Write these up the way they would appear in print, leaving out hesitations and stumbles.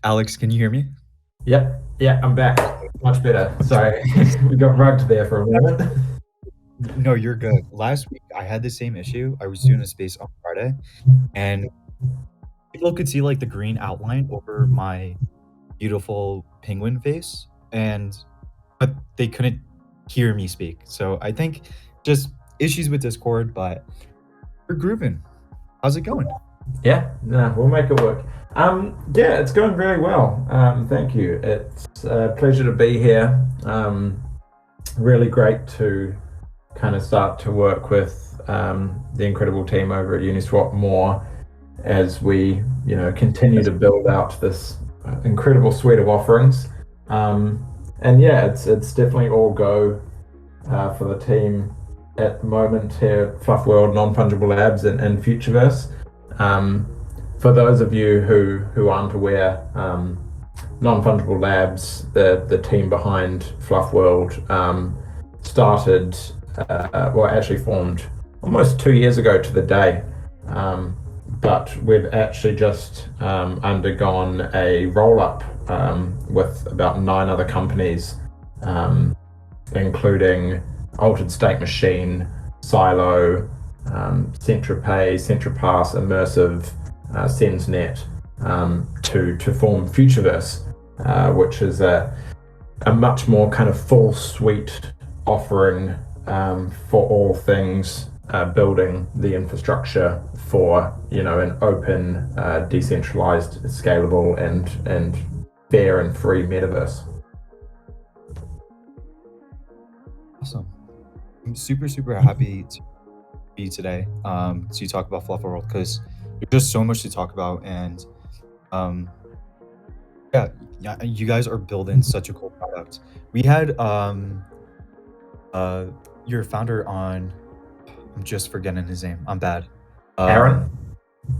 Alex, can you hear me? Yep. Yeah, I'm back. Much better. Sorry, we got rugged there for a moment. No, you're good. Last week I had the same issue. I was doing a space on Friday, and people could see like the green outline over my beautiful penguin face, and but they couldn't hear me speak. So I think just issues with Discord, but we're grooving. How's it going? Yeah, no, we'll make it work. Yeah, it's going very well. Thank you. It's a pleasure to be here. Really great to kind of start to work with the incredible team over at UNISWAP more as we, continue to build out this incredible suite of offerings. And yeah, it's definitely all go for the team at the moment here at FLUF World, Non-Fungible Labs, and FUTUREVERSE. For those of you who aren't aware, Non-Fungible Labs, the team behind FLUF World, started, actually formed almost 2 years ago to the day. But we've actually just undergone a roll-up with about 9 other companies, including Altered State Machine, Silo, Centropay, Centropass, Immersive, SensNet, to form FUTUREVERSE, which is a much more kind of full suite offering for all things building the infrastructure for an open, decentralized, scalable, and fair and free metaverse. Awesome. I'm super happy to be today to talk about FLUF World because there's just so much to talk about, and yeah, you guys are building such a cool product. We had your founder on. I'm just forgetting his name. I'm bad. Aaron?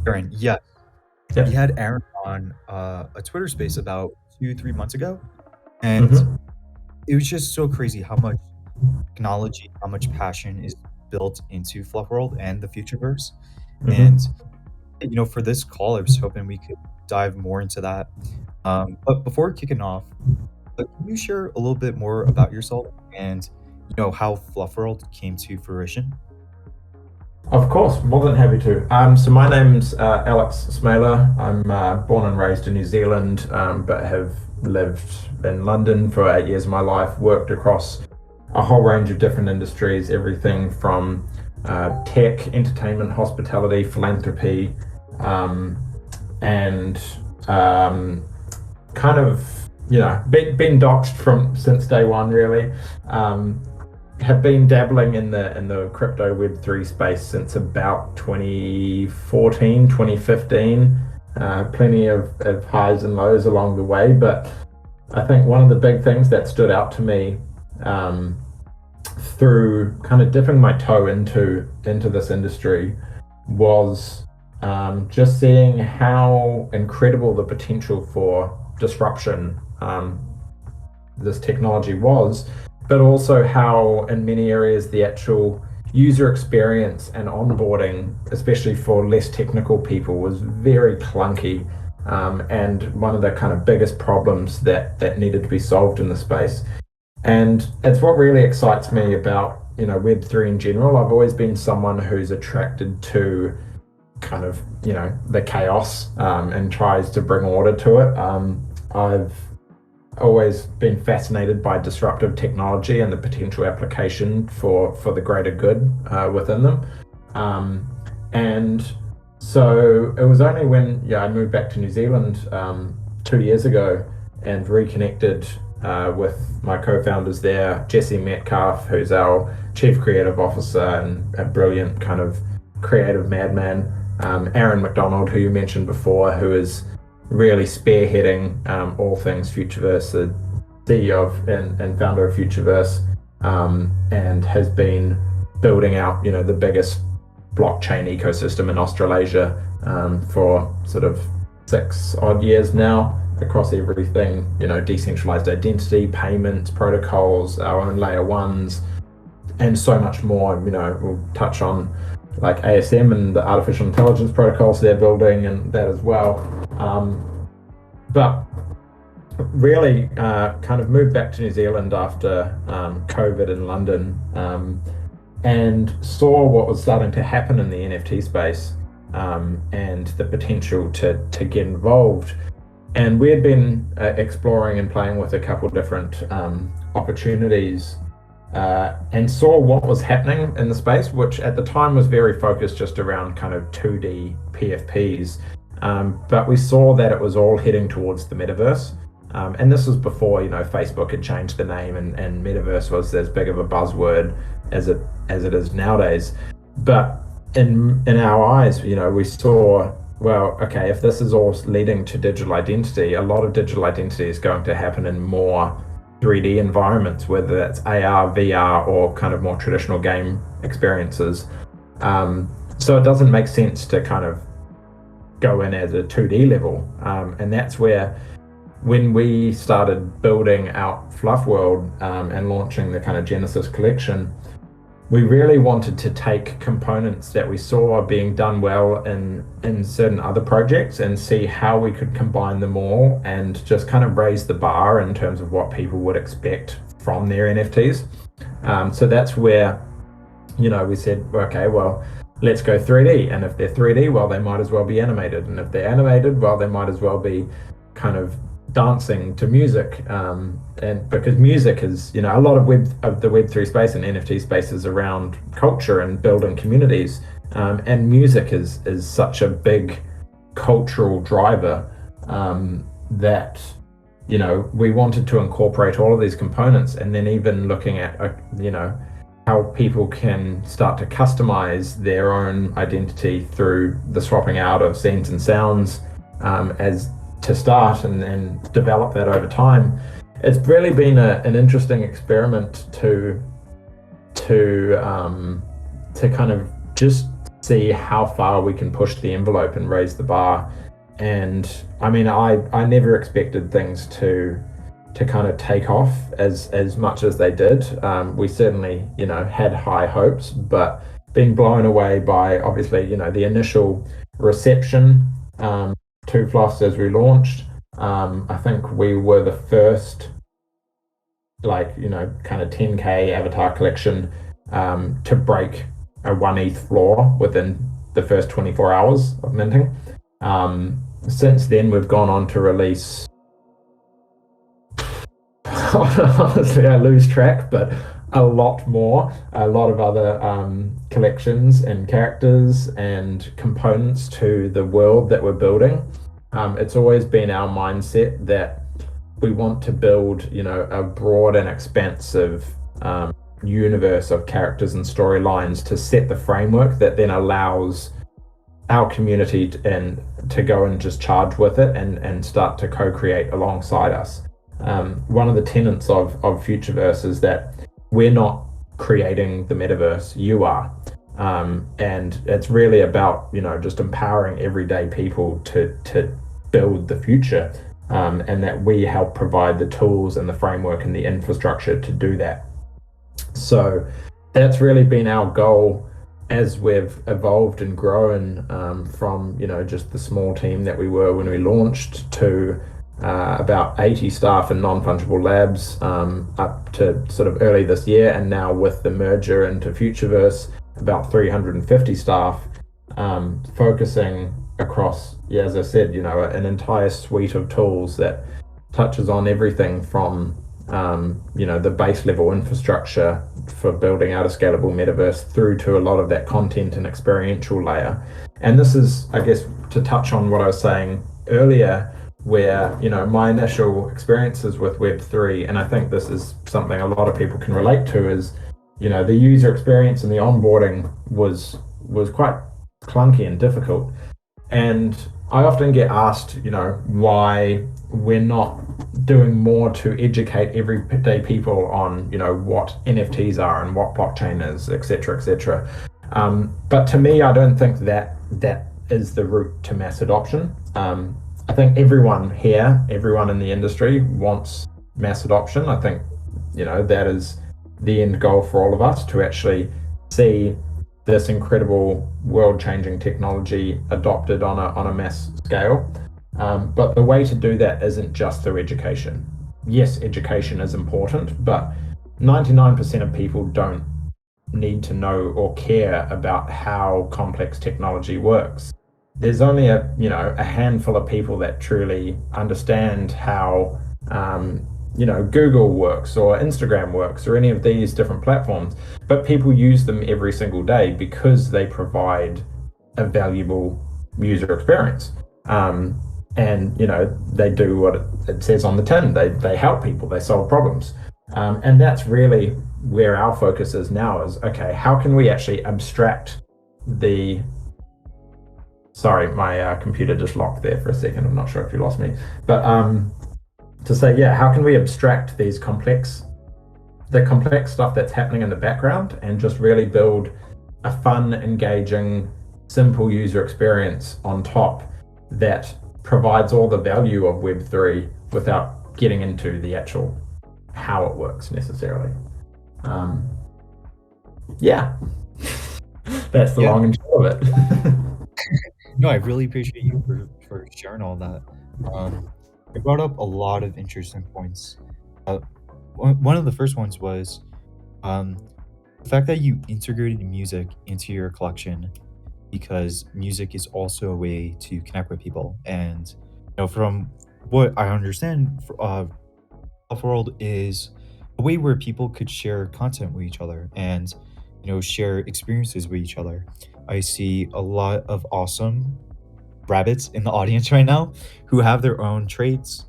Aaron, yeah. Yep. We had Aaron on a Twitter space about 2-3 months ago, and it was just so crazy how much technology, how much passion is built into FLUF World and the FUTUREVERSE. And for this call, I was hoping we could dive more into that. But before kicking off, can you share a little bit more about yourself and how FLUF World came to fruition? Of course, more than happy to. So my name's Alex Smeele. I'm born and raised in New Zealand, but have lived in London for 8 years of my life, worked across a whole range of different industries, everything from tech, entertainment, hospitality, philanthropy, and kind of, been doxed since day one, really. Have been dabbling in the crypto Web3 space since about 2014, 2015. Plenty of highs and lows along the way, but I think one of the big things that stood out to me through kind of dipping my toe into this industry was just seeing how incredible the potential for disruption this technology was, but also how in many areas the actual user experience and onboarding, especially for less technical people, was very clunky, and one of the kind of biggest problems that needed to be solved in the space. And it's what really excites me about Web3 in general. I've always been someone who's attracted to kind of the chaos and tries to bring order to it. I've always been fascinated by disruptive technology and the potential application for the greater good within them. And so it was only when I moved back to New Zealand 2 years ago and reconnected with my co-founders there, Jesse Metcalf, who's our Chief Creative Officer and a brilliant kind of creative madman, Aaron McDonald, who you mentioned before, who is really spearheading all things FUTUREVERSE, the CEO and founder of FUTUREVERSE, and has been building out the biggest blockchain ecosystem in Australasia for sort of 6 odd years now, across everything, decentralized identity, payments, protocols, our own layer ones, and so much more. We'll touch on like ASM and the artificial intelligence protocols they're building and that as well. But really kind of moved back to New Zealand after COVID in London, and saw what was starting to happen in the NFT space, and the potential to get involved. And we had been exploring and playing with a couple different opportunities, and saw what was happening in the space, which at the time was very focused just around kind of 2D PFPs. But we saw that it was all heading towards the metaverse. And this was before, Facebook had changed the name, and metaverse was as big of a buzzword as it is nowadays. But in our eyes, we saw, well, okay, if this is all leading to digital identity, a lot of digital identity is going to happen in more 3D environments, whether that's AR, VR, or kind of more traditional game experiences. So it doesn't make sense to kind of go in as a 2D level. And that's where, when we started building out FLUF World and launching the kind of Genesis collection, we really wanted to take components that we saw being done well in certain other projects and see how we could combine them all and just kind of raise the bar in terms of what people would expect from their NFTs. So that's where, we said, okay, well, let's go 3D. And if they're 3D, well, they might as well be animated. And if they're animated, well, they might as well be kind of dancing to music, and because music is, a lot of the Web3 space and NFT space is around culture and building communities, and music is such a big cultural driver, that we wanted to incorporate all of these components, and then even looking at how people can start to customize their own identity through the swapping out of scenes and sounds, as to start, and develop that over time. It's really been an interesting experiment to kind of just see how far we can push the envelope and raise the bar. And I mean, I never expected things to kind of take off as much as they did. We certainly had high hopes, but been blown away by, obviously, the initial reception to FLUFs as we launched. I think we were the first, kind of 10K avatar collection to break a 1 ETH floor within the first 24 hours of minting. Since then, we've gone on to release, honestly, I lose track, but a lot of other collections and characters and components to the world that we're building. It's always been our mindset that we want to build, a broad and expansive universe of characters and storylines to set the framework that then allows our community to go and just charge with it and start to co-create alongside us. One of the tenets of FUTUREVERSE is that we're not creating the metaverse, you are. And it's really about, just empowering everyday people to build the future, and that we help provide the tools and the framework and the infrastructure to do that. So that's really been our goal as we've evolved and grown, from, just the small team that we were when we launched to about 80 staff in non-fungible labs, up to sort of early this year, and now with the merger into FUTUREVERSE, about 350 staff, focusing across, as I said, an entire suite of tools that touches on everything from the base level infrastructure for building out a scalable metaverse through to a lot of that content and experiential layer. And this is, I guess, to touch on what I was saying earlier, where my initial experiences with Web3, and I think this is something a lot of people can relate to, is the user experience and the onboarding was quite clunky and difficult. And I often get asked, why we're not doing more to educate everyday people on, what NFTs are and what blockchain is, etc. But to me, I don't think that is the route to mass adoption. I think everyone in the industry wants mass adoption. I think, that is the end goal for all of us, to actually see this incredible world-changing technology adopted on a mass scale. But the way to do that isn't just through education. Yes, education is important, but 99% of people don't need to know or care about how complex technology works. There's only a handful of people that truly understand how Google works or Instagram works or any of these different platforms, but people use them every single day because they provide a valuable user experience. And they do what it says on the tin. They help people, they solve problems. And that's really where our focus is now is, okay, how can we actually abstract the... Sorry, my computer just locked there for a second. I'm not sure if you lost me. But to say, yeah, how can we abstract the complex stuff that's happening in the background and just really build a fun, engaging, simple user experience on top that provides all the value of Web3 without getting into the actual how it works necessarily. That's the long and short of it. No, I really appreciate you for sharing all that. It brought up a lot of interesting points. One of the first ones was the fact that you integrated music into your collection, because music is also a way to connect with people. And from what I understand, Fluff World is a way where people could share content with each other and share experiences with each other. I see a lot of awesome rabbits in the audience right now who have their own traits.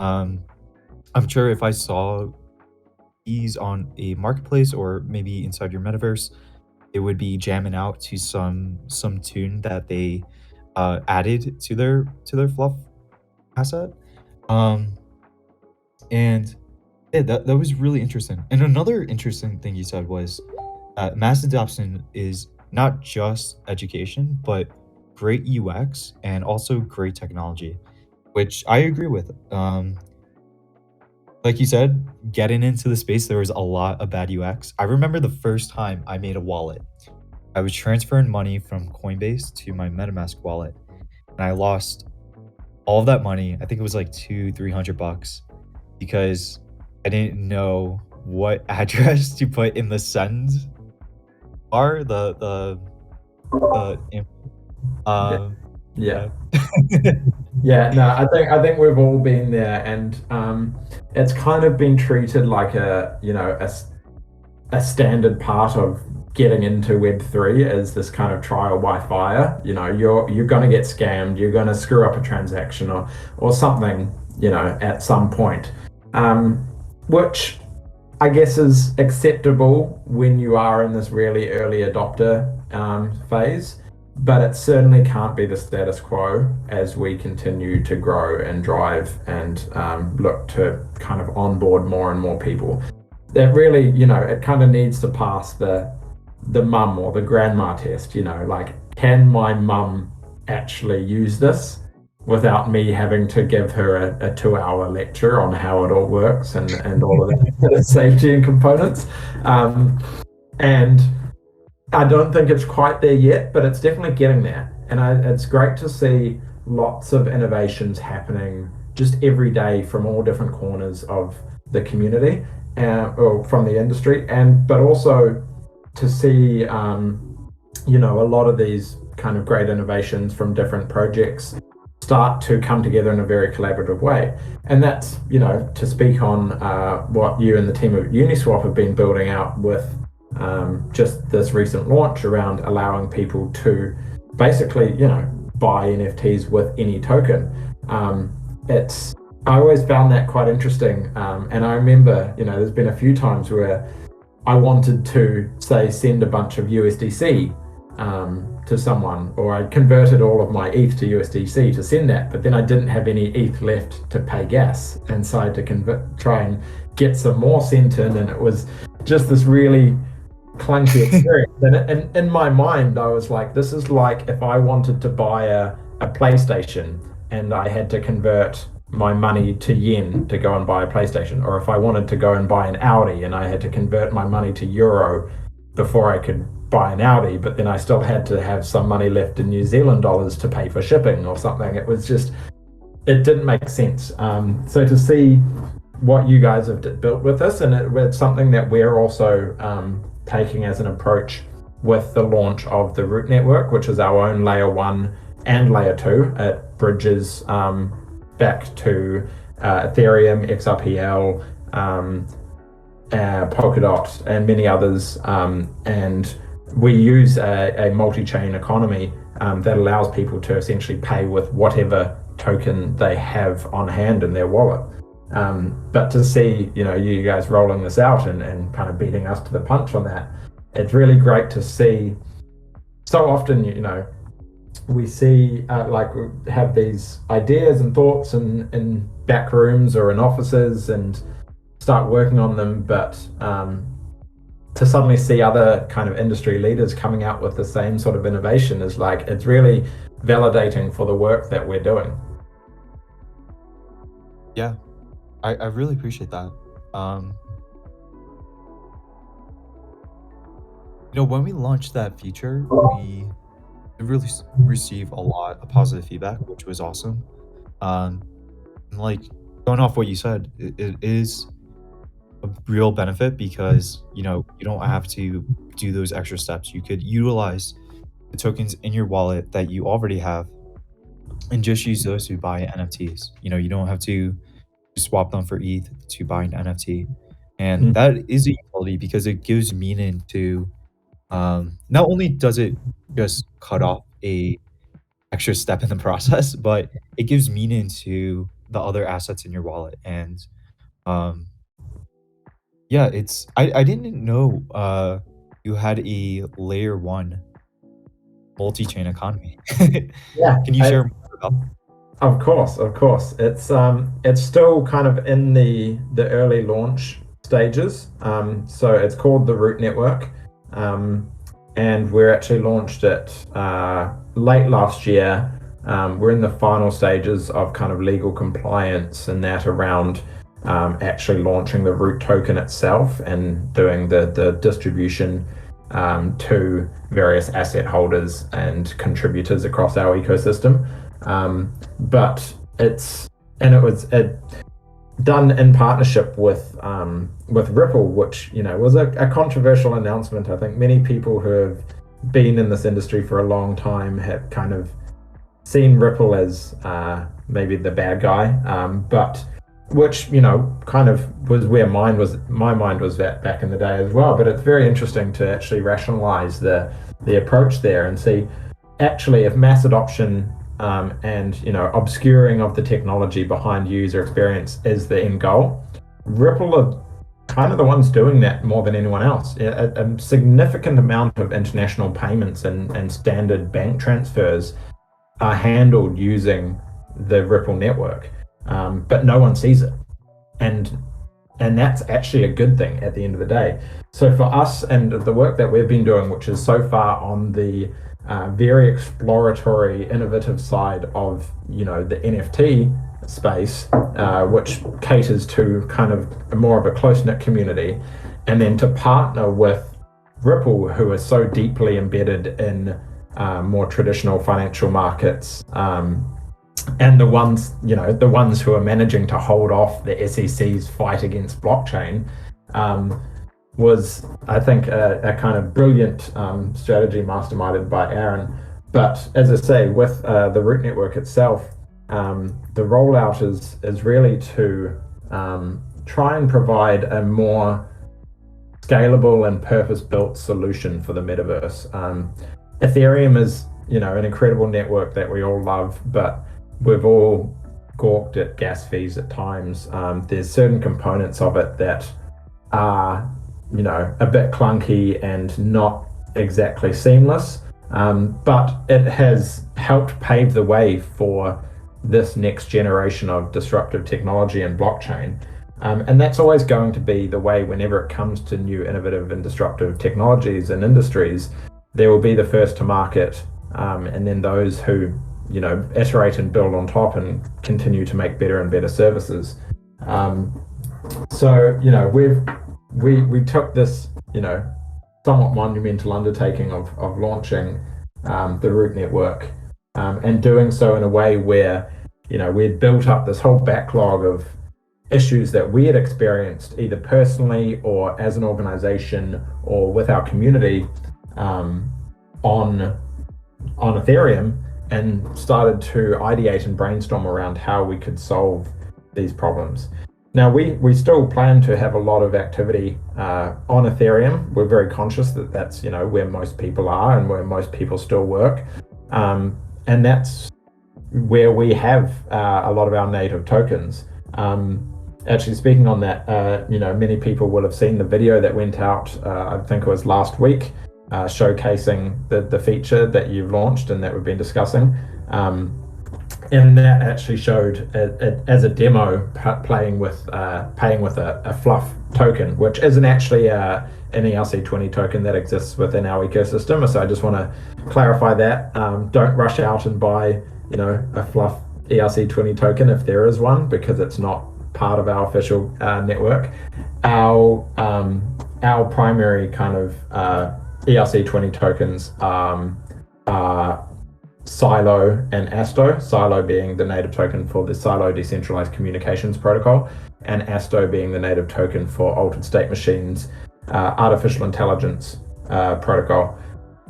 I'm sure if I saw these on a marketplace or maybe inside your metaverse, it would be jamming out to some tune that they added to their fluff asset. Um, and yeah, that was really interesting. And another interesting thing you said was mass adoption is not just education, but great UX and also great technology, which I agree with. Like you said, getting into the space, there was a lot of bad UX. I remember the first time I made a wallet. I was transferring money from Coinbase to my MetaMask wallet, and I lost all of that money. I think it was like $200-300 because I didn't know what address to put in the send bar. Yeah. Yeah, no, I think we've all been there, and it's kind of been treated like a standard part of getting into Web3 as this kind of trial by fire. You're going to get scammed, you're going to screw up a transaction or something, at some point, which I guess is acceptable when you are in this really early adopter phase. But it certainly can't be the status quo as we continue to grow and drive and look to kind of onboard more and more people. That really, it kind of needs to pass the mum or the grandma test, like, can my mum actually use this without me having to give her a 2-hour lecture on how it all works and all of that safety and components. And I don't think it's quite there yet, but it's definitely getting there. And it's great to see lots of innovations happening just every day from all different corners of the community or from the industry. But also to see, a lot of these kind of great innovations from different projects start to come together in a very collaborative way. And that's, to speak on what you and the team of UNISWAP have been building out with just this recent launch around allowing people to basically, buy NFTs with any token. I always found that quite interesting. And I remember, there's been a few times where I wanted to, say, send a bunch of USDC to someone, or I converted all of my ETH to USDC to send that, but then I didn't have any ETH left to pay gas. And so I had to try and get some more sent in, and it was just this really clunky experience. And in my mind, I was like, this is like if I wanted to buy a PlayStation and I had to convert my money to yen to go and buy a PlayStation, or if I wanted to go and buy an Audi and I had to convert my money to euro before I could buy an Audi, but then I still had to have some money left in New Zealand dollars to pay for shipping or something. It was just it didn't make sense. So to see what you guys have built with this, and it's something that we're also taking as an approach with the launch of the Root Network, which is our own layer 1 and layer 2. It bridges back to Ethereum, XRPL, Polkadot, and many others. And we use a multi-chain economy that allows people to essentially pay with whatever token they have on hand in their wallet. But to see, you guys rolling this out and kind of beating us to the punch on that, it's really great to see. So often, we see we have these ideas and thoughts in back rooms or in offices and start working on them, but to suddenly see other kind of industry leaders coming out with the same sort of innovation is it's really validating for the work that we're doing. Yeah, I really appreciate that. When we launched that feature, we really received a lot of positive feedback, which was awesome. And going off what you said, it is a real benefit because you don't have to do those extra steps. You could utilize the tokens in your wallet that you already have and just use those to buy NFTs. You don't have to swap them for ETH to buy an NFT. And that is a utility because it gives meaning to not only does it just cut off a extra step in the process, but it gives meaning to the other assets in your wallet. And yeah, I didn't know you had a layer 1 multi-chain economy. Yeah. Can you share more about that? Of course. It's still kind of in the early launch stages. So it's called the Root Network. And we actually launched it late last year. We're in the final stages of kind of legal compliance and that around actually launching the Root token itself and doing the distribution to various asset holders and contributors across our ecosystem. But it was done in partnership with Ripple, which was a controversial announcement. I think many people who have been in this industry for a long time have kind of seen Ripple as maybe the bad guy, but which kind of was where my mind was at back in the day as well. But it's very interesting to actually rationalize the approach there and see actually if mass adoption and obscuring of the technology behind user experience is the end goal, Ripple are kind of the ones doing that more than anyone else. A significant amount of international payments and standard bank transfers are handled using the Ripple network, but no one sees it, and that's actually a good thing at the end of the day. So for us and the work that we've been doing, which is so far on the very exploratory, innovative side of the NFT space, which caters to kind of more of a close-knit community, and then to partner with Ripple, who are so deeply embedded in more traditional financial markets, and the ones who are managing to hold off the SEC's fight against blockchain, was, I think, a kind of brilliant strategy masterminded by Aaron. But as I say, with the Root Network itself, the rollout is really to try and provide a more scalable and purpose-built solution for the metaverse. Ethereum is, an incredible network that we all love, but we've all gawked at gas fees at times. There's certain components of it that are a bit clunky and not exactly seamless, but it has helped pave the way for this next generation of disruptive technology and blockchain. And that's always going to be the way whenever it comes to new innovative and disruptive technologies and industries. There will be the first to market, and then those who iterate and build on top and continue to make better and better services. So we took this somewhat monumental undertaking of launching the Root Network, and doing so in a way where we'd built up this whole backlog of issues that we had experienced either personally or as an organization or with our community on Ethereum, and started to ideate and brainstorm around how we could solve these problems. Now, we still plan to have a lot of activity on Ethereum. We're very conscious that that's where most people are and where most people still work, and that's where we have a lot of our native tokens. Actually, speaking on that, many people will have seen the video that went out, I think it was last week, showcasing the feature that you've launched and that we've been discussing. And that actually showed it as a demo paying with a FLUF token, which isn't actually an ERC20 token that exists within our ecosystem. So I just want to clarify that. Don't rush out and buy a FLUF ERC20 token if there is one, because it's not part of our official network. Our primary kind of ERC20 tokens are Silo and Asto, Silo being the native token for the Silo Decentralized Communications Protocol, and Asto being the native token for Altered State Machines Artificial Intelligence Protocol.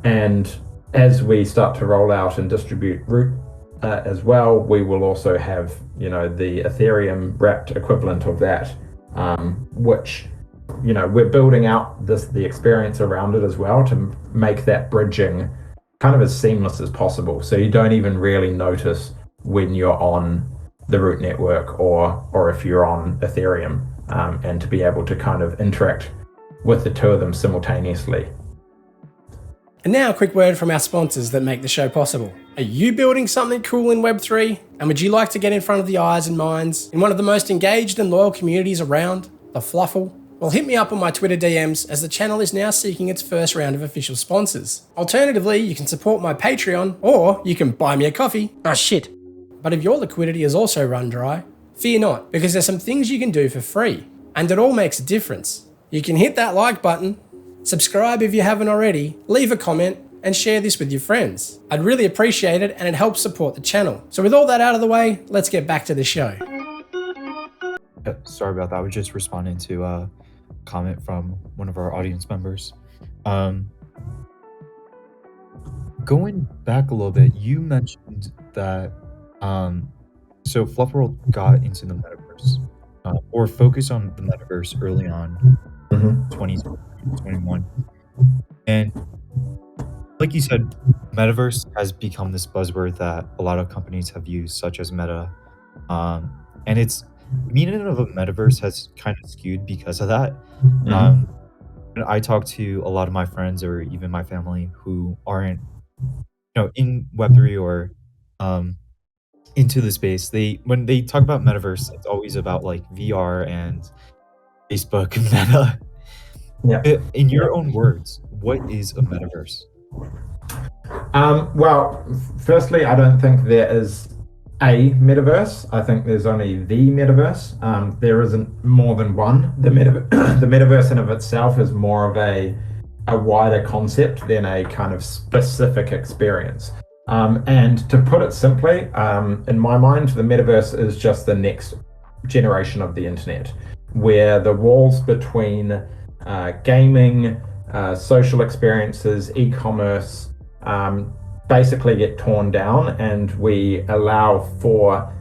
And as we start to roll out and distribute Root as well, we will also have the Ethereum wrapped equivalent of that, which we're building out the experience around it as well to make that bridging kind of as seamless as possible, so you don't even really notice when you're on the Root network or if you're on Ethereum, and to be able to kind of interact with the two of them simultaneously. And now a quick word from our sponsors that make the show possible. Are you building something cool in Web3? And would you like to get in front of the eyes and minds in one of the most engaged and loyal communities around, the Fluffle? Well, hit me up on my Twitter DMs, as the channel is now seeking its first round of official sponsors. Alternatively, you can support my Patreon, or you can buy me a coffee. Ah, shit. But if your liquidity is also run dry, fear not, because there's some things you can do for free, and it all makes a difference. You can hit that like button, subscribe if you haven't already, leave a comment, and share this with your friends. I'd really appreciate it, and it helps support the channel. So with all that out of the way, let's get back to the show. Sorry about that. I was just responding to a comment from one of our audience members. Going back a little bit, you mentioned that so Fluff World got into the metaverse, or focused on the metaverse early on, 2021, and like you said, metaverse has become this buzzword that a lot of companies have used, such as Meta, and its meaning of a metaverse has kind of skewed because of that. And I talk to a lot of my friends or even my family who aren't in Web3 or into the space. When they talk about metaverse, it's always about like VR and Facebook and Meta. Yeah. In your own words, what is a metaverse? Well, firstly, I don't think there is a metaverse. I think there's only the metaverse. There isn't more than one. The metaverse in of itself is more of a wider concept than a kind of specific experience. And to put it simply, in my mind, the metaverse is just the next generation of the internet, where the walls between gaming, social experiences, e-commerce, basically get torn down, and we allow for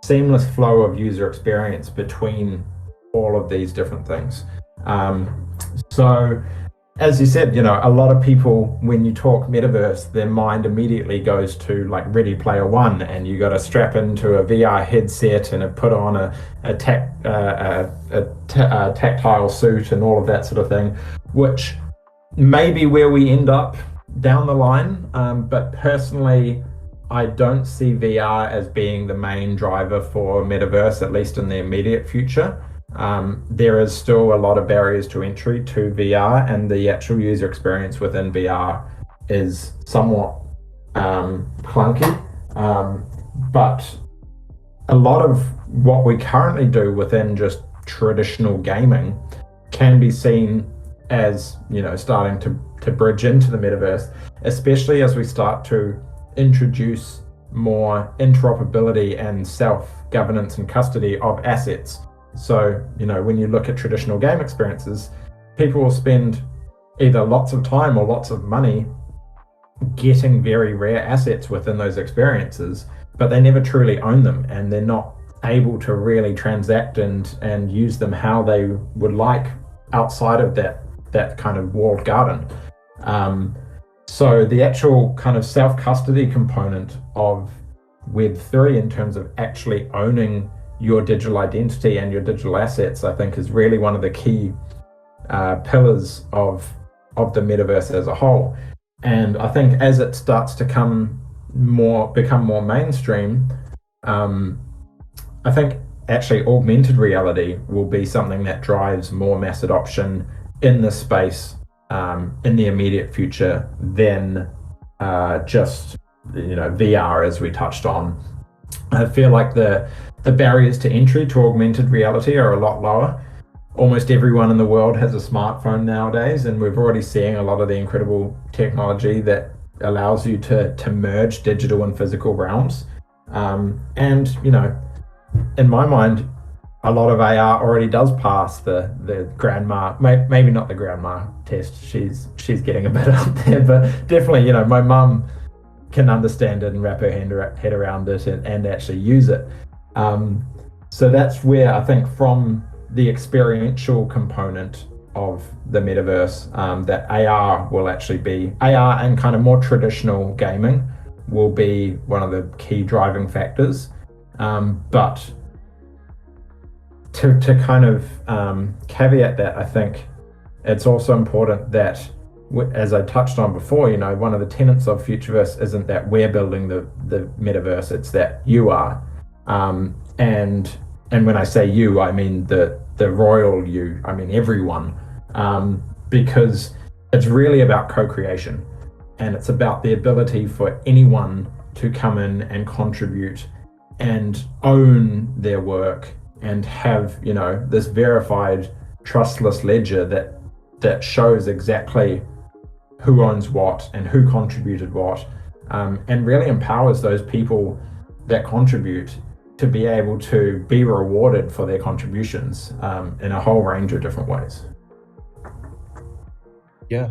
seamless flow of user experience between all of these different things. So as you said, a lot of people, when you talk metaverse, their mind immediately goes to like Ready Player One, and you got to strap into a VR headset and put on a tactile suit and all of that sort of thing, which may be where we end up down the line. But personally, I don't see VR as being the main driver for metaverse, at least in the immediate future. There is still a lot of barriers to entry to VR, and the actual user experience within VR is somewhat clunky. But a lot of what we currently do within just traditional gaming can be seen as starting to bridge into the metaverse, especially as we start to introduce more interoperability and self-governance and custody of assets. So, when you look at traditional game experiences, people will spend either lots of time or lots of money getting very rare assets within those experiences, but they never truly own them, and they're not able to really transact and use them how they would like outside of that kind of walled garden. So the actual kind of self-custody component of Web3 in terms of actually owning your digital identity and your digital assets, I think, is really one of the key pillars of the metaverse as a whole. And I think as it starts to become more mainstream, I think actually augmented reality will be something that drives more mass adoption in this space in the immediate future than just VR, as we touched on. I feel like the barriers to entry to augmented reality are a lot lower. Almost everyone in the world has a smartphone nowadays, and we're already seeing a lot of the incredible technology that allows you to merge digital and physical realms. And in my mind, a lot of AR already does pass the grandma, maybe not the grandma test. She's getting a bit up there, but definitely, my mum can understand it and wrap her head around it and actually use it. So that's where I think from the experiential component of the metaverse, that AR will actually be, AR and kind of more traditional gaming will be one of the key driving factors. But to kind of caveat that, I think it's also important that, as I touched on before, one of the tenets of Futureverse isn't that we're building the metaverse, it's that you are. And when I say you, I mean the royal you, I mean everyone, because it's really about co-creation, and it's about the ability for anyone to come in and contribute and own their work and have, this verified trustless ledger that shows exactly who owns what and who contributed what, and really empowers those people that contribute to be able to be rewarded for their contributions in a whole range of different ways. Yeah,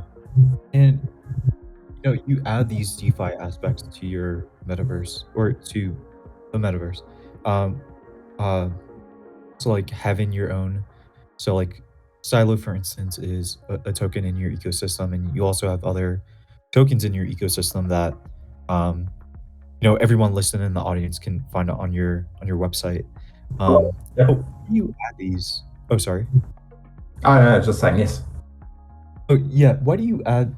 and you add these DeFi aspects to your metaverse or to the metaverse. So like having your own, so like Silo, for instance, is a token in your ecosystem, and you also have other tokens in your ecosystem that everyone listening in the audience can find out on your website. Yep. How do you add these? Oh, sorry. Just saying yes. Oh, yeah. Why do you add,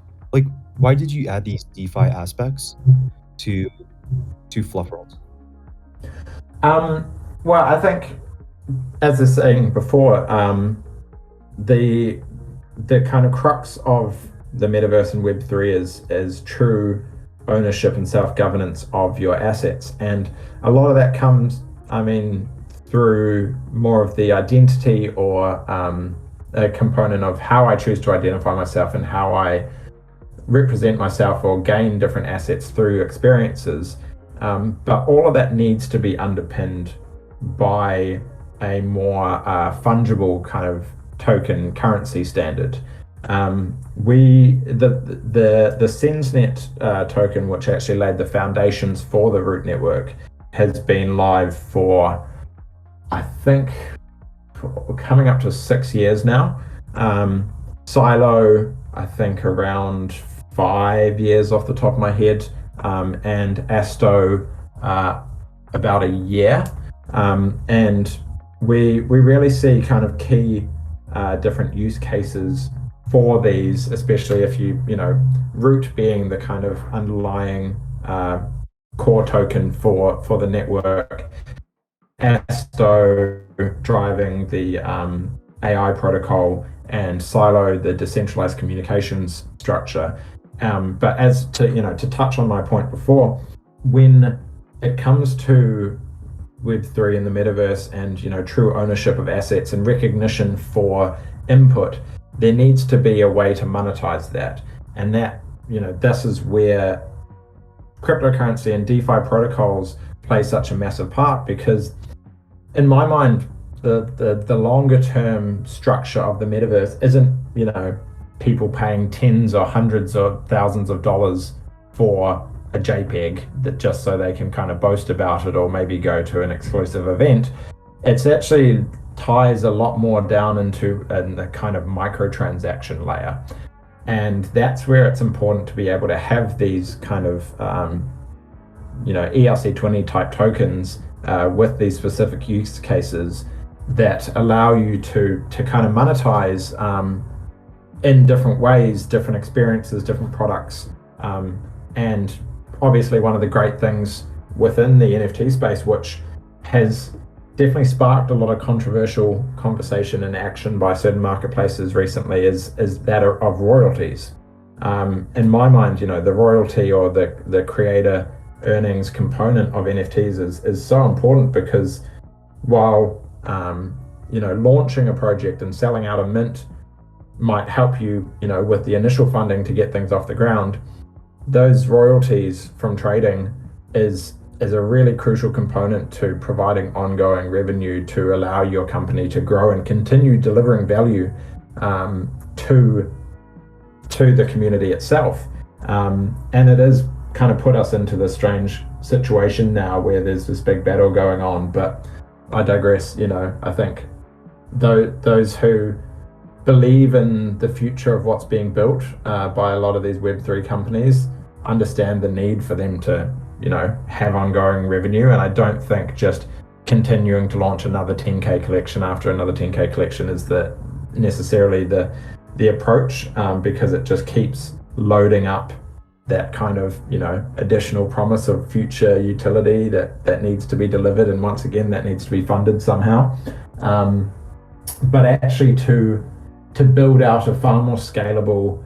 why did you add these DeFi aspects to FLUF World? Well, I think, as I was saying before, the kind of crux of the metaverse and Web3 is true ownership and self-governance of your assets, and a lot of that comes, through more of the identity or a component of how I choose to identify myself and how I represent myself or gain different assets through experiences. But all of that needs to be underpinned by a more fungible kind of token currency standard. The SensNet token, which actually laid the foundations for the root network, has been live for, I think, coming up to 6 years now. Silo, I think around 5 years off the top of my head, and Asto about a year. And we really see kind of key different use cases for these, especially if root being the kind of underlying core token for the network, Asto driving the AI protocol, and Silo the decentralized communications structure. But as to touch on my point before, when it comes to Web3 and the metaverse and true ownership of assets and recognition for input, there needs to be a way to monetize that. And that this is where cryptocurrency and DeFi protocols play such a massive part, because in my mind, the longer term structure of the metaverse isn't, people paying tens or hundreds of thousands of dollars for a JPEG that just so they can kind of boast about it or maybe go to an exclusive event. It's actually ties a lot more down into the kind of microtransaction layer. And that's where it's important to be able to have these kind of, ERC20 type tokens with these specific use cases that allow you to kind of monetize in different ways, different experiences, different products. And obviously one of the great things within the NFT space, which has definitely sparked a lot of controversial conversation and action by certain marketplaces recently, is that of royalties. In my mind, the royalty or the creator earnings component of NFTs is so important, because while launching a project and selling out a mint might help you, with the initial funding to get things off the ground, those royalties from trading is a really crucial component to providing ongoing revenue to allow your company to grow and continue delivering value to the community itself. And it has kind of put us into this strange situation now where there's this big battle going on. But I digress. I think those who believe in the future of what's being built by a lot of these Web3 companies understand the need for them to have ongoing revenue. And I don't think just continuing to launch another 10K collection after another 10K collection is necessarily the approach, because it just keeps loading up that kind of additional promise of future utility that needs to be delivered, and once again that needs to be funded somehow. But actually to build out a far more scalable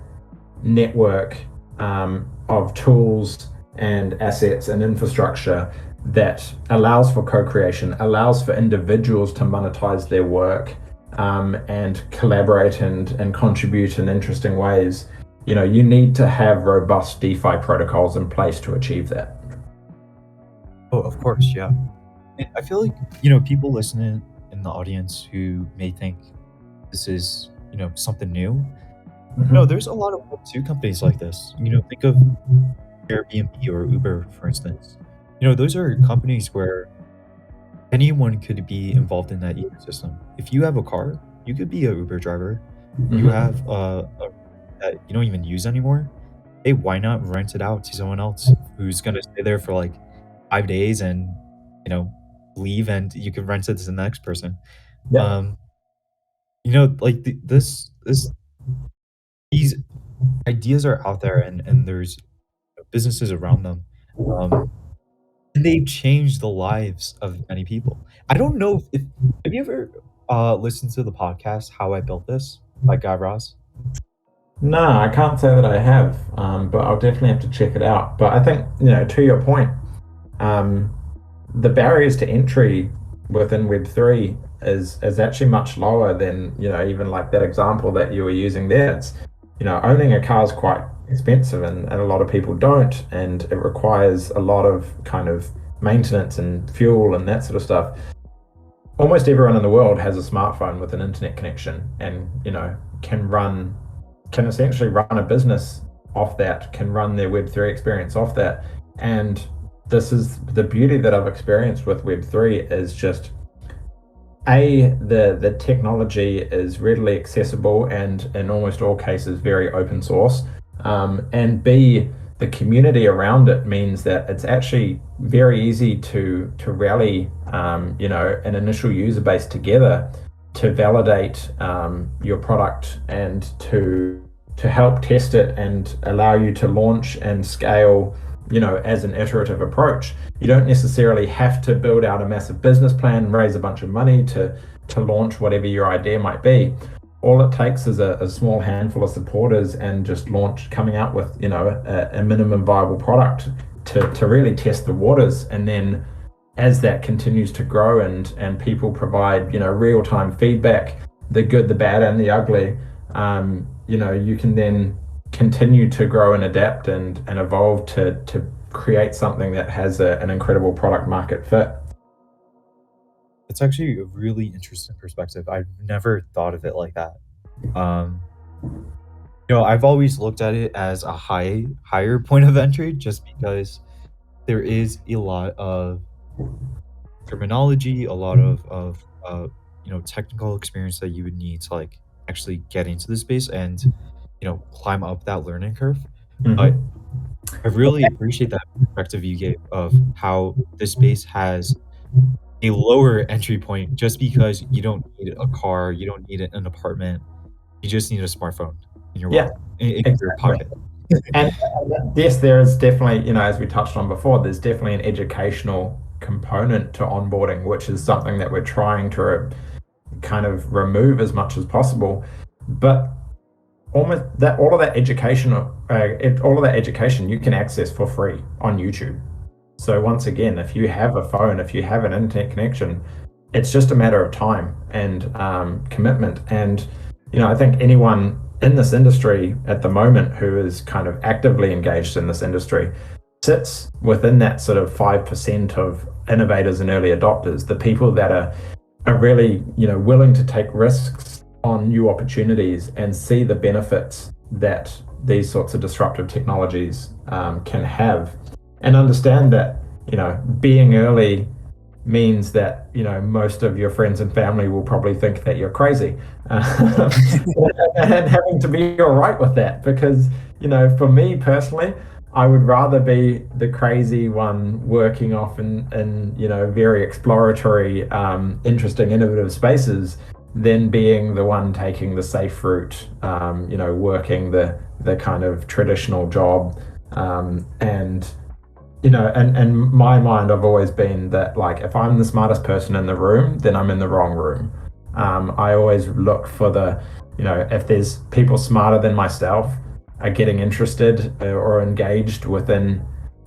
network of tools and assets and infrastructure that allows for co-creation, allows for individuals to monetize their work and collaborate and contribute in interesting ways. You need to have robust DeFi protocols in place to achieve that. Oh, of course, yeah. And I feel like, people listening in the audience who may think this is, something new. Mm-hmm. No, there's a lot of Web2 companies like this. Think of Airbnb or Uber, for instance. Those are companies where anyone could be involved in that ecosystem. If you have a car, you could be an Uber driver. Mm-hmm. You have a that you don't even use anymore. Hey, why not rent it out to someone else who's gonna stay there for like 5 days and leave, and you can rent it to the next person. Yeah. Like these ideas are out there, and there's businesses around them. And they've changed the lives of many people. I don't know if have you ever listened to the podcast How I Built This by Guy Raz? No, I can't say that I have, but I'll definitely have to check it out. But I think, to your point, the barriers to entry within Web3 is actually much lower than, even like that example that you were using there. It's, owning a car is quite expensive, and a lot of people don't, and it requires a lot of kind of maintenance and fuel and that sort of stuff. Almost everyone in the world has a smartphone with an internet connection, and can essentially run a business off that, can run their Web3 experience off that. And this is the beauty that I've experienced with Web3, is just the technology is readily accessible and in almost all cases very open source, and B, the community around it means that it's actually very easy to rally an initial user base together to validate your product and to help test it and allow you to launch and scale as an iterative approach. You don't necessarily have to build out a massive business plan, raise a bunch of money to launch whatever your idea might be. All it takes is a small handful of supporters and just coming out with a minimum viable product to really test the waters. And then as that continues to grow and people provide real-time feedback, the good, the bad, and the ugly, you can then continue to grow and adapt and evolve to create something that has an incredible product market fit. It's actually a really interesting perspective. I've never thought of it like that. I've always looked at it as a higher point of entry, just because there is a lot of terminology, a lot of technical experience that you would need to like actually get into the space and climb up that learning curve. But I really appreciate that perspective you gave of how this space has a lower entry point, just because you don't need a car, you don't need an apartment, you just need a smartphone in your wallet, in your pocket. And yes, there is definitely, as we touched on before, there's definitely an educational component to onboarding, which is something that we're trying to kind of remove as much as possible. But all of that education you can access for free on YouTube. So once again, if you have a phone, if you have an internet connection, it's just a matter of time and commitment. And I think anyone in this industry at the moment who is kind of actively engaged in this industry sits within that sort of 5% of innovators and early adopters, the people that are really willing to take risks on new opportunities and see the benefits that these sorts of disruptive technologies can have, and understand that being early means that most of your friends and family will probably think that you're crazy, and having to be all right with that, because for me personally, I would rather be the crazy one working off in very exploratory, interesting, innovative spaces than being the one taking the safe route, working the kind of traditional job, and in my mind, I've always been that, like, if I'm the smartest person in the room, then I'm in the wrong room. I always look for if there's people smarter than myself are getting interested or engaged within,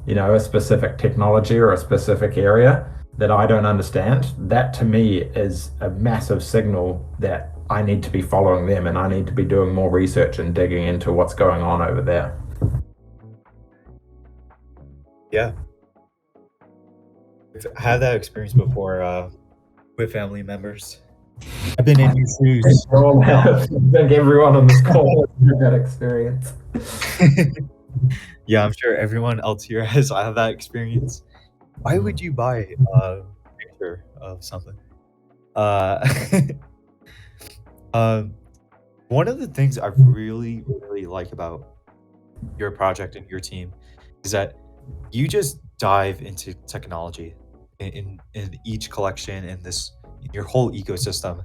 a specific technology or a specific area that I don't understand, that to me is a massive signal that I need to be following them and I need to be doing more research and digging into what's going on over there. Yeah. I've had that experience before with family members. I've been in your shoes. I think everyone on this call has had that experience. Yeah, I'm sure everyone else here has had that experience. Why would you buy a picture of something? One of the things I really, really like about your project and your team is that you just dive into technology in each collection, in your whole ecosystem.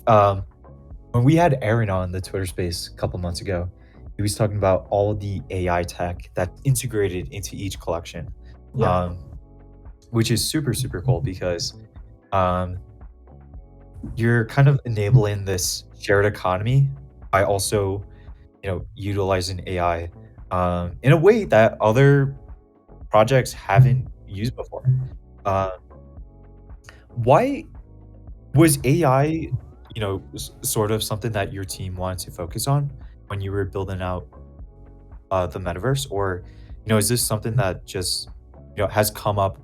When we had Aaron on the Twitter space a couple months ago, he was talking about all of the AI tech that's integrated into each collection, which is super, super cool, because you're kind of enabling this shared economy by also, utilizing AI in a way that other projects haven't used before. Why was AI, sort of something that your team wanted to focus on when you were building out the metaverse, or is this something that just has come up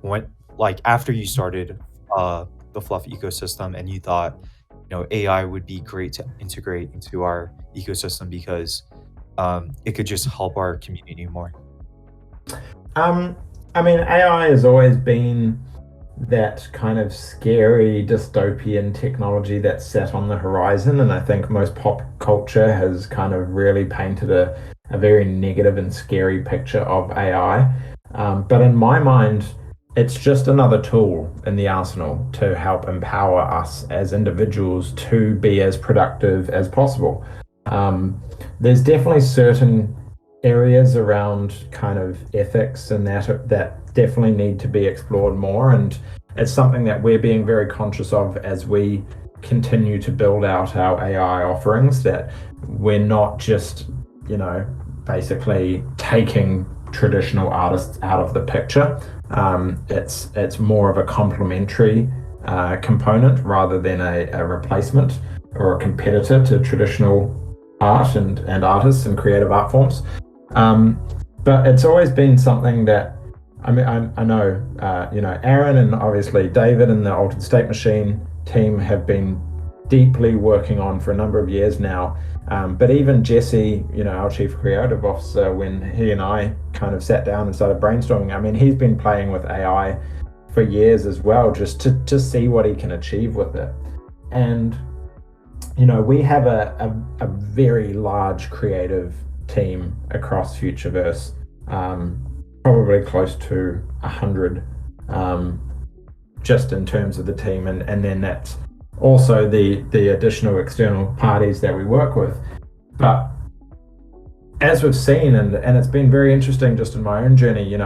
after you started the FLUF ecosystem and you thought AI would be great to integrate into our ecosystem because it could just help our community more? AI has always been that kind of scary dystopian technology that sat on the horizon, and I think most pop culture has kind of really painted a very negative and scary picture of AI. But in my mind, it's just another tool in the arsenal to help empower us as individuals to be as productive as possible. There's definitely certain areas around kind of ethics and that definitely need to be explored more, and it's something that we're being very conscious of as we continue to build out our AI offerings, that we're not just basically taking traditional artists out of the picture. It's more of a complementary component rather than a replacement or a competitor to traditional art and artists and creative art forms. But it's always been something that I mean, I know, Aaron and obviously David and the Altered State Machine team have been deeply working on for a number of years now. But even Jesse, our chief creative officer, when he and I kind of sat down and started brainstorming, I mean, he's been playing with AI for years as well, just to see what he can achieve with it. And, we have a very large creative team across FUTUREVERSE. Probably close to 100, just in terms of the team, and then that's also the additional external parties that we work with. But as we've seen, and it's been very interesting just in my own journey,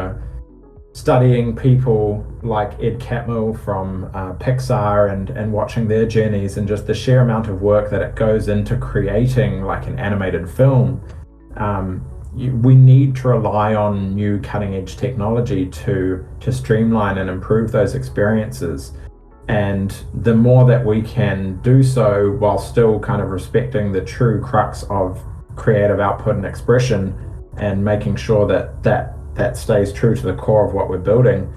studying people like Ed Catmull from Pixar and watching their journeys, and just the sheer amount of work that it goes into creating like an animated film. We need to rely on new cutting edge technology to streamline and improve those experiences. And the more that we can do so while still kind of respecting the true crux of creative output and expression, and making sure that stays true to the core of what we're building,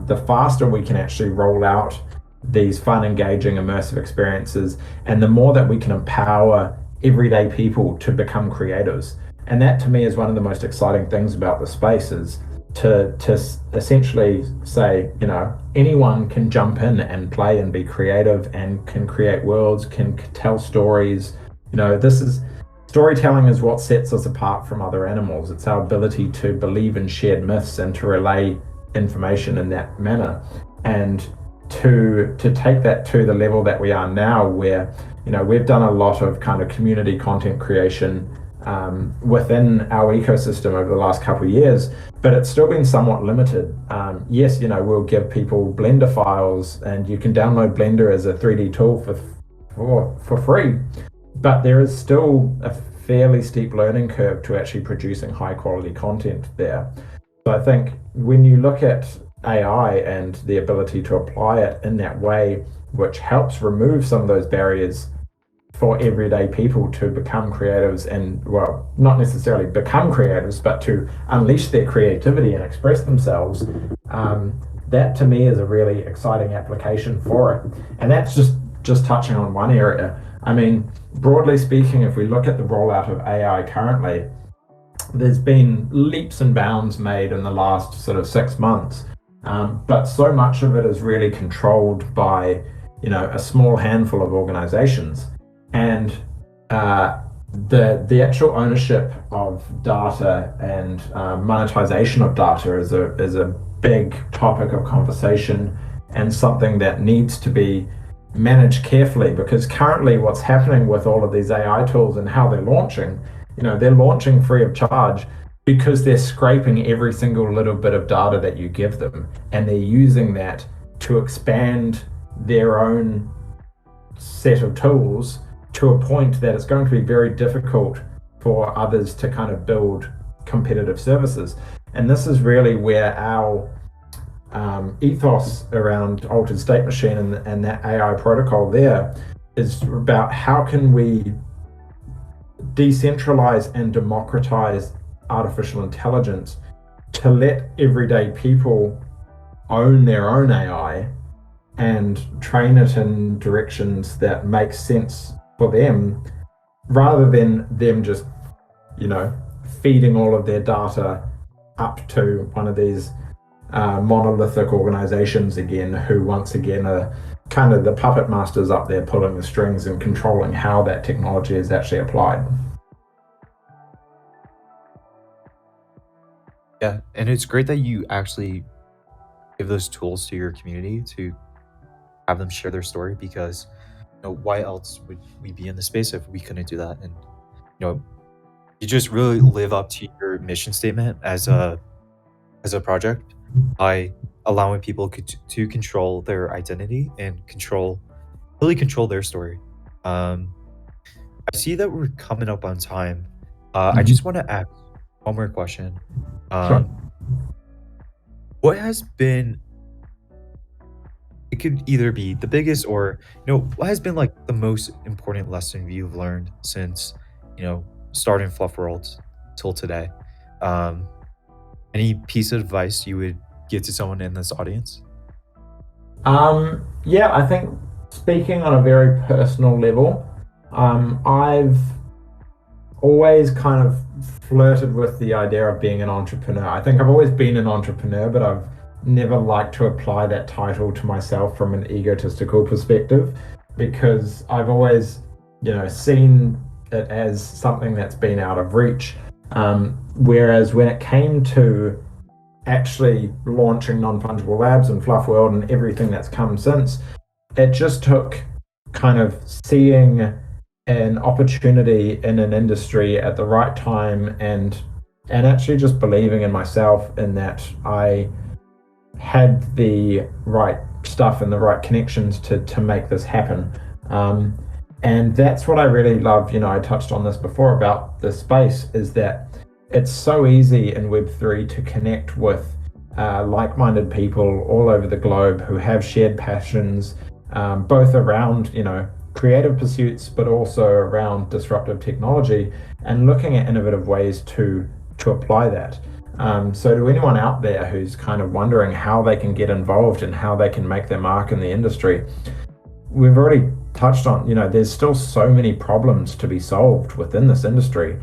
the faster we can actually roll out these fun, engaging, immersive experiences, and the more that we can empower everyday people to become creators. And that to me is one of the most exciting things about the space, is to essentially say, anyone can jump in and play and be creative and can create worlds, can tell stories. Storytelling is what sets us apart from other animals. It's our ability to believe in shared myths and to relay information in that manner. And to take that to the level that we are now, where, we've done a lot of kind of community content creation within our ecosystem over the last couple of years, but it's still been somewhat limited. Yes, we'll give people Blender files, and you can download Blender as a 3D tool for free, but there is still a fairly steep learning curve to actually producing high quality content there. So I think when you look at AI and the ability to apply it in that way, which helps remove some of those barriers for everyday people to become creatives, and, well, not necessarily become creatives, but to unleash their creativity and express themselves, that to me is a really exciting application for it. And that's just touching on one area. I mean, broadly speaking, if we look at the rollout of AI currently, there's been leaps and bounds made in the last sort of 6 months, but so much of it is really controlled by, a small handful of organizations. And the actual ownership of data and monetization of data is a big topic of conversation, and something that needs to be managed carefully, because currently what's happening with all of these AI tools and how they're launching, they're launching free of charge because they're scraping every single little bit of data that you give them, and they're using that to expand their own set of tools to a point that it's going to be very difficult for others to kind of build competitive services. And this is really where our ethos around Altered State Machine and that AI protocol there is about how can we decentralize and democratize artificial intelligence to let everyday people own their own AI and train it in directions that make sense for them, rather than them just, feeding all of their data up to one of these monolithic organizations again, who once again are kind of the puppet masters up there pulling the strings and controlling how that technology is actually applied. Yeah, and it's great that you actually give those tools to your community to have them share their story, because why else would we be in the space if we couldn't do that? And you just really live up to your mission statement as a project by allowing people to control their identity and really control their story. I see that we're coming up on time. I just want to ask one more question. Sure. What has been, it could either be the biggest, or what has been like the most important lesson you've learned since starting Fluff World till today? Any piece of advice you would give to someone in this audience? Yeah, I think speaking on a very personal level, I've always kind of flirted with the idea of being an entrepreneur. I think I've always been an entrepreneur, but I've never liked to apply that title to myself from an egotistical perspective, because I've always, seen it as something that's been out of reach. Whereas when it came to actually launching Non-Fungible Labs and FLUF World and everything that's come since, it just took kind of seeing an opportunity in an industry at the right time and actually just believing in myself, in that I had the right stuff and the right connections to make this happen. And that's what I really love. I touched on this before about this space, is that it's so easy in Web3 to connect with like-minded people all over the globe who have shared passions, both around, creative pursuits, but also around disruptive technology, and looking at innovative ways to apply that. So to anyone out there who's kind of wondering how they can get involved and how they can make their mark in the industry, we've already touched on, there's still so many problems to be solved within this industry.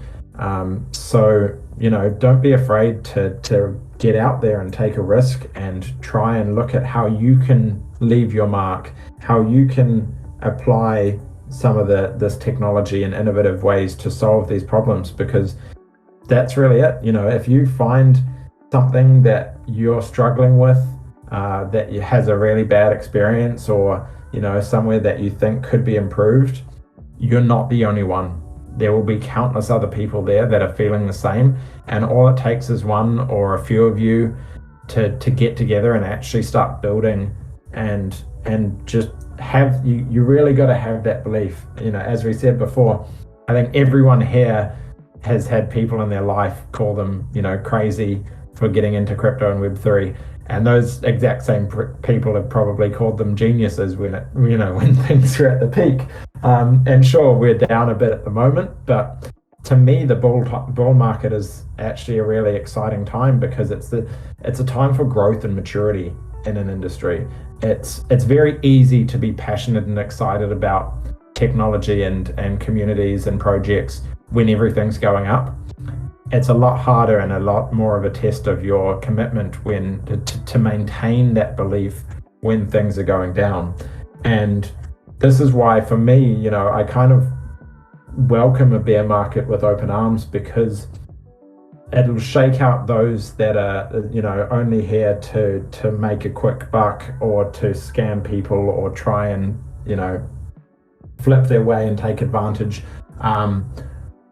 So, don't be afraid to get out there and take a risk and try and look at how you can leave your mark, how you can apply some of this technology in innovative ways to solve these problems, because that's really it. If you find something that you're struggling with, that has a really bad experience, or somewhere that you think could be improved, you're not the only one. There will be countless other people there that are feeling the same, and all it takes is one or a few of you to get together and actually start building, and just have, you really got to have that belief. As we said before, I think everyone here has had people in their life call them, crazy for getting into crypto and Web3. And those exact same people have probably called them geniuses when things are at the peak. And sure, we're down a bit at the moment, but to me, the bull market is actually a really exciting time, because it's a time for growth and maturity in an industry. It's very easy to be passionate and excited about technology and communities and projects when everything's going up. It's a lot harder and a lot more of a test of your commitment to maintain that belief when things are going down. And this is why, for me, I kind of welcome a bear market with open arms, because it'll shake out those that are, only here to make a quick buck, or to scam people, or try and, flip their way and take advantage.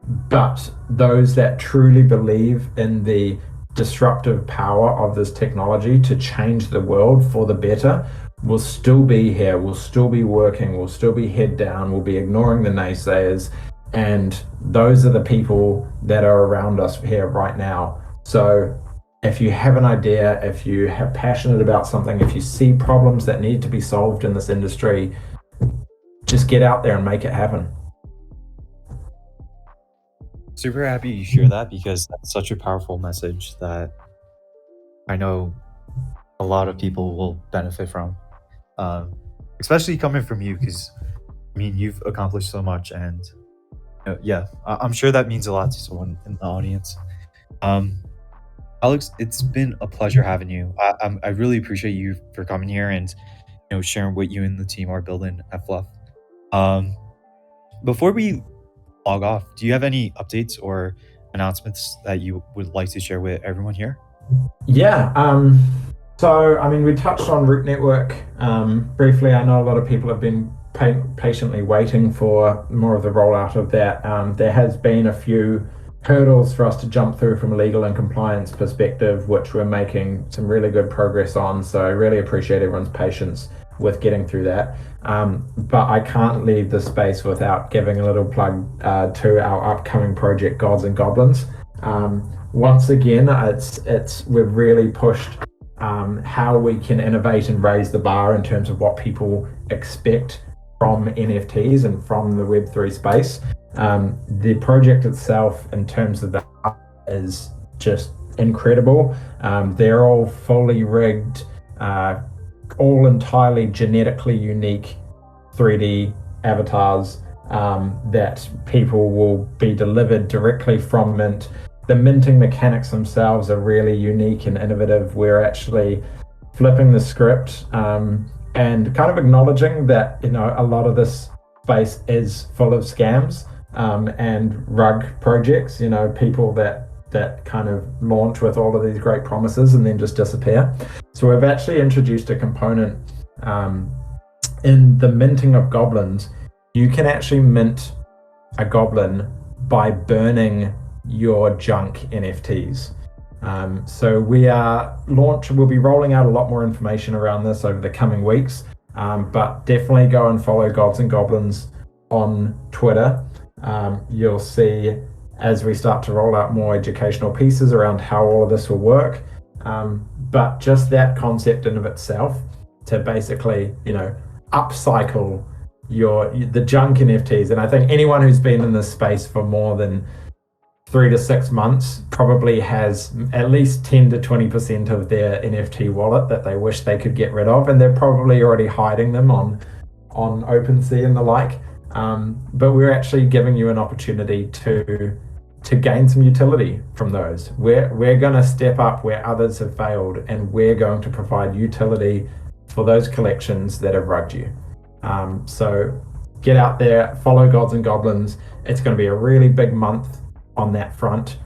But those that truly believe in the disruptive power of this technology to change the world for the better will still be here, will still be working, will still be head down, will be ignoring the naysayers. And those are the people that are around us here right now. So if you have an idea, if you are passionate about something, if you see problems that need to be solved in this industry, just get out there and make it happen. Super happy you share that, because that's such a powerful message that I know a lot of people will benefit from, especially coming from you, because you've accomplished so much, and I'm sure that means a lot to someone in the audience. Alex, it's been a pleasure having you. I really appreciate you for coming here and sharing what you and the team are building at FLUF. Before we log off, do you have any updates or announcements that you would like to share with everyone here? Yeah. So, we touched on Root Network briefly. I know a lot of people have been patiently waiting for more of the rollout of that. There has been a few hurdles for us to jump through from a legal and compliance perspective, which we're making some really good progress on. So I really appreciate everyone's patience with getting through that. But I can't leave the space without giving a little plug to our upcoming project, Gods and Goblins. Once again, we've really pushed how we can innovate and raise the bar in terms of what people expect from NFTs and from the Web3 space. The project itself, in terms of that, is just incredible. They're all fully rigged, all entirely genetically unique 3D avatars that people will be delivered directly from Mint. The minting mechanics themselves are really unique and innovative. We're actually flipping the script and kind of acknowledging that, you know, a lot of this space is full of scams and rug projects, you know, people that kind of launch with all of these great promises and then just disappear. So we've actually introduced a component in the minting of goblins. You can actually mint a goblin by burning your junk NFTs. So we'll be rolling out a lot more information around this over the coming weeks, but definitely go and follow Gods and Goblins on Twitter. You'll see as we start to roll out more educational pieces around how all of this will work. But just that concept in of itself to basically, you know, upcycle the junk NFTs. And I think anyone who's been in this space for more than 3 to 6 months probably has at least 10 to 20% of their NFT wallet that they wish they could get rid of, and they're probably already hiding them on OpenSea and the like. But we're actually giving you an opportunity to gain some utility from those. We're going to step up where others have failed, and we're going to provide utility for those collections that have rugged you. So get out there, follow Gods and Goblins. It's going to be a really big month on that front.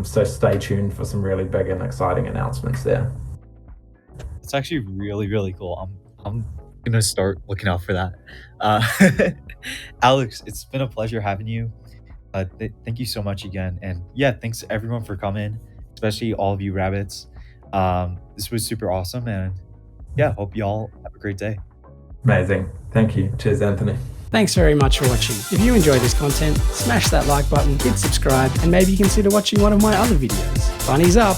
So stay tuned for some really big and exciting announcements there. It's actually really, really cool. I'm gonna start looking out for that. Alex, it's been a pleasure having you. Thank you so much again. And yeah, thanks everyone for coming, especially all of you rabbits. This was super awesome, and yeah, hope y'all have a great day. Amazing. Thank you. Cheers, Anthony. Thanks very much for watching. If you enjoyed this content, smash that like button, hit subscribe, and maybe consider watching one of my other videos. Bunnies up!